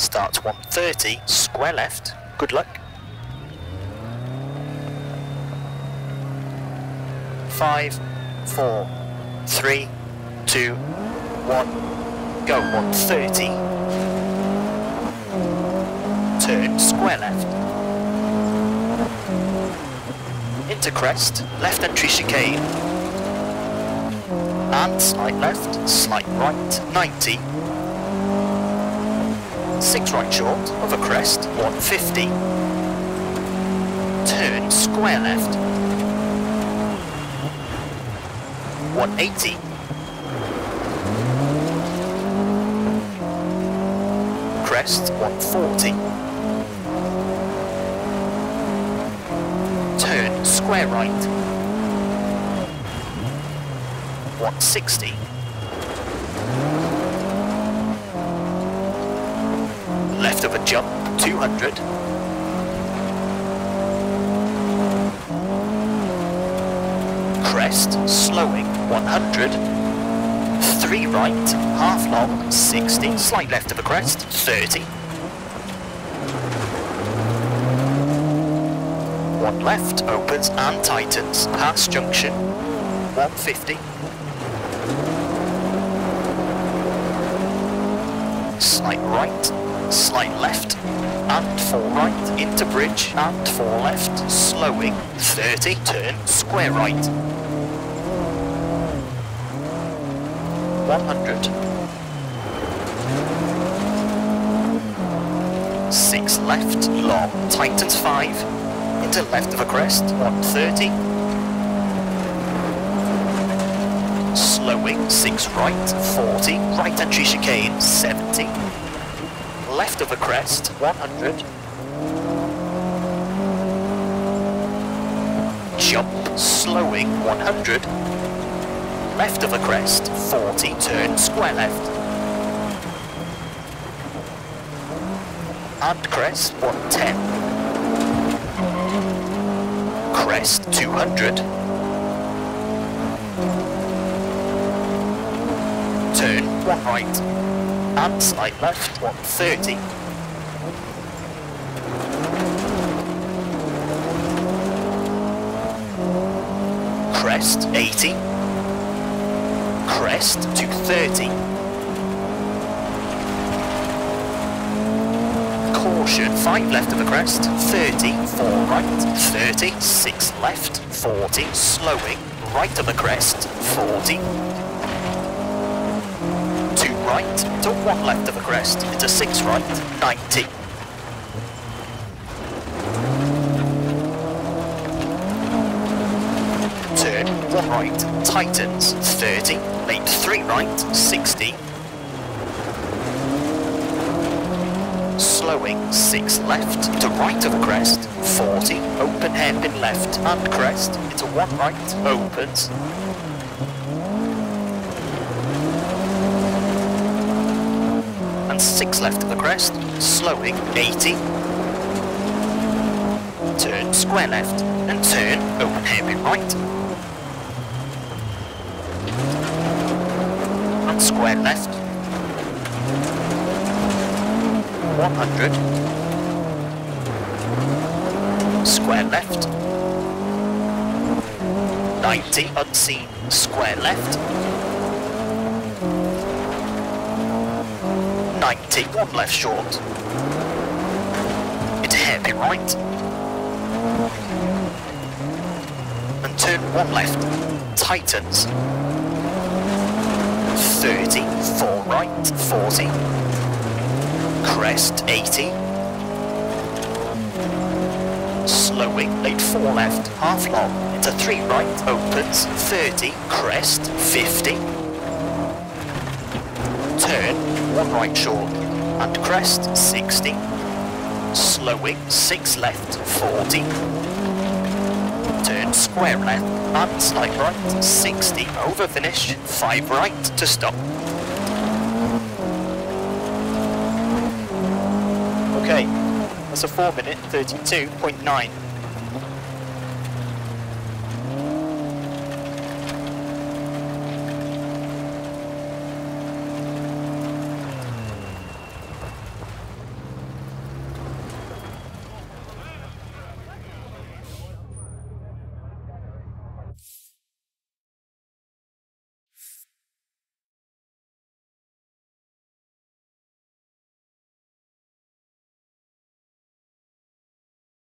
Starts 130, square left, good luck. 5, 4, 3, 2, 1, go 130. Turn square left. Into crest, left entry chicane. And slight left, slight right, 90. 6 right short, over crest, 150. Turn square left. 180. Crest, 140. Turn square right. 160. Left of a jump, 200. Crest, slowing, 100. 3 right, half long, 60. Slight left of a crest, 30. 1 left, opens and tightens, past junction, 150. Slight right, slight left, and 4 right, into bridge, and 4 left, slowing, 30, turn, square right. 100. 6 left, long, tightens 5, into left of a crest, 130. Slowing, 6 right, 40, right entry chicane, 70. Left of a crest, 100. Jump, slowing, 100. Left of a crest, 40, turn square left. And crest, 110. Crest, 200. Turn, 1 right. And slight left, 130. Crest, 80. Crest, 230. Caution, 5 left of the crest, 30, 4 right, 30, 6 left, 40, slowing, right of the crest, 40. 2 right, to 1 left of the crest, into 6 right, 90. Turn, 1 right, tightens, 30, late 3 right, 60. Slowing, 6 left, to right of the crest, 40, open hairpin left, and crest, into 1 right, opens. And 6 left of the crest, slowing, 80. Turn square left, and turn, open hairpin right. And square left. 100. Square left. 90, unseen, square left. 90, 1 left short. Into hairpin right. And turn 1 left, tightens. 30, 4 right, 40. Crest, 80. Slowing, late 4 left, half long, into 3 right, opens, 30, crest, 50. Turn, 1 right short, and crest, 60. Slowing, 6 left, 40. Turn square left, and slight right, 60, over finish, 5 right to stop. Okay, that's a 4 minute 32.9.